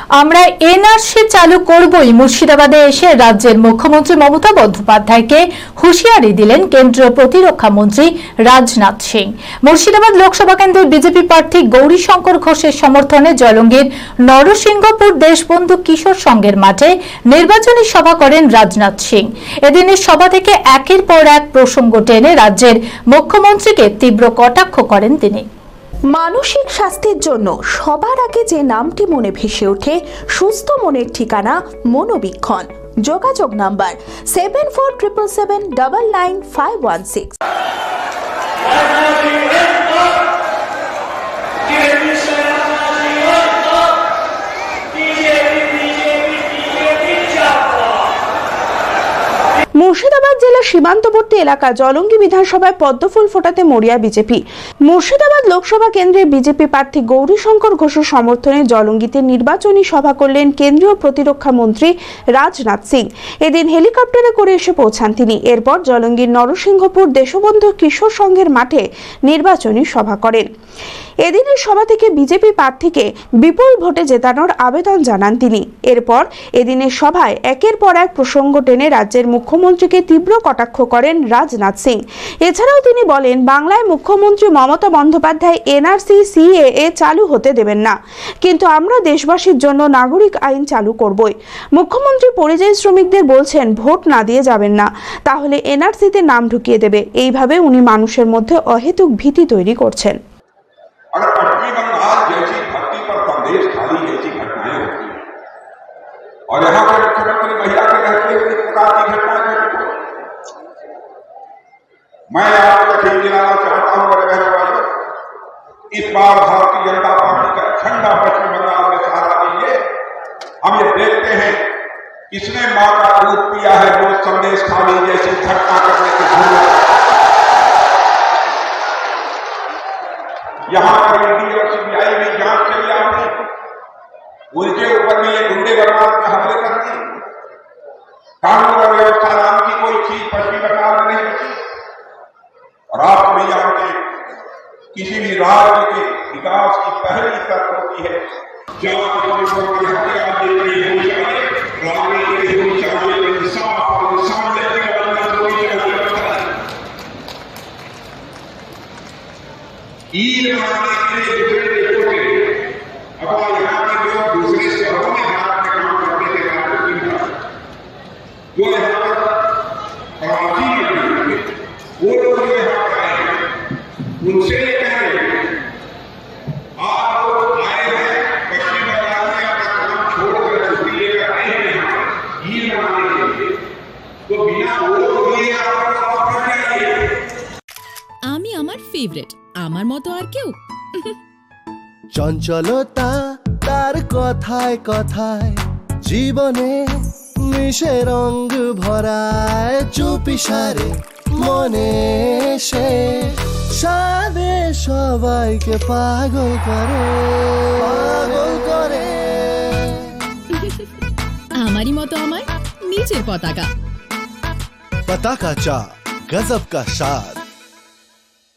আমরা এনআরসি চালু করবই, মুর্শিদাবাদে এসে রাজ্যের মুখ্যমন্ত্রী মমতা বন্দ্যোপাধ্যায়কে হুঁশিয়ারি দিলেন কেন্দ্রীয় প্রতিরক্ষা মন্ত্রী রাজনাথ সিং। মুর্শিদাবাদ লোকসভা কেন্দ্রের বিজেপি প্রার্থী গৌরীশঙ্কর ঘোষের সমর্থনে জলঙ্গির নরসিংহপুর দেশবন্ধু কিশোর সংঘের মাঠে নির্বাচনী সভা করেন রাজনাথ সিং। এদিনের সভা থেকে একের পর এক প্রসঙ্গ টেনে রাজ্যের মুখ্যমন্ত্রীকে তীব্র কটাক্ষ করেন তিনি। মানসিক স্বাস্থ্যের জন্য সবার আগে যে নামটি মনে ভেসে ওঠে, সুস্থ মনের ঠিকানা মনোবীক্ষণ। যোগাযোগ নাম্বার 7477799516। মুর্শিদাবাদ জেলার সীমান্তবর্তী এলাকা জলঙ্গি বিধানসভায় পদ্মফুল ফোটাতে মরিয়া বিজেপি। মুর্শিদাবাদ লোকসভা কেন্দ্রের বিজেপি প্রার্থী গৌরীশঙ্কর ঘোষের সমর্থনে জলঙ্গিতে নির্বাচনী সভা করলেন কেন্দ্রীয় প্রতিরক্ষা মন্ত্রী রাজনাথ সিং। এদিন হেলিকপ্টারে করে এসে পৌঁছান তিনি। এরপর জলঙ্গির নরসিংহপুর দেশবন্ধু কিশোর সংঘের মাঠে নির্বাচনী সভা করেন। এদিনের সভা থেকে বিজেপি প্রার্থীকে বিপুল ভোটে জেতানোর আবেদন জানান তিনি। এরপর এদিনের সভায় একের পর এক প্রসঙ্গ টেনে রাজ্যের মুখ্যমন্ত্রীকে তীব্র কটাক্ষ করেন রাজনাথ সিং। এছাড়াও তিনি বলেন, বাংলায় মুখ্যমন্ত্রী মমতা বন্দ্যোপাধ্যায় এনআরসি সিএএ চালু হতে দেবেন না, কিন্তু আমরা দেশবাসীর জন্য নাগরিক আইন চালু করবই। মুখ্যমন্ত্রী পরিযায়ী শ্রমিকদের বলছেন ভোট না দিয়ে যাবেন না, তাহলে এনআরসিতে নাম ঢুকিয়ে দেবে। এইভাবে উনি মানুষের মধ্যে অহেতুক ভীতি তৈরি করছেন। अगर पश्चिमी बंगाल जैसी धरती पर प्रदेश खाली जैसी घटनाएं होती हैं और यहाँ पर मुख्यमंत्री महिला के रहते हुए इस प्रकार की घटनाएं घटित हो, मैं आपको यकीन दिलाना चाहता हूं मेरे बहनों भाइयों, इस बार भारतीय जनता पार्टी का झंडा पश्चिम बंगाल में सहारा दीजिए। हम ये देखते हैं किसने मां का दूध पिया है वो संदेश खाली जैसी घटना करने की जरूरत। यहाँ पर ईडी और सीबीआई में जांच के लिए आपने उनके ऊपर में ये गुंडे बदमाश के हमले कर दिए। कानून और व्यवस्था नाम की कोई चीज पश्चिम बंगाल में नहीं बची और आप भी जानते, किसी भी राज्य के विकास की पहली शर्त होती है ईद मनाने के लिए दूसरे देशों के अब यहाँ पर जो दूसरे शहरों में भारत में काम करने के बाद जो यहाँ पर प्रवासी में वो लोग जो यहाँ पर आए उनसे ये कहें, आप लोग आए हैं पश्चिम बंगाल में अपना काम छोड़कर छुट्टी लेकर आए हैं यहाँ ईद मनाने के लिए, तो बिना वोट दिए आपको जाइए। আমি আমার ফেভারিট, আমার মতো আর কেউ। চঞ্চলতা তার কথায় কথায় জীবনে মিশে রঙ ভরায়, চুপি সারে মনে সে সাদে সবাইকে পাগল করে পাগল করে। আমারই মতো আমার নিচের পতাকা। पताका चा गजब का स्वाद।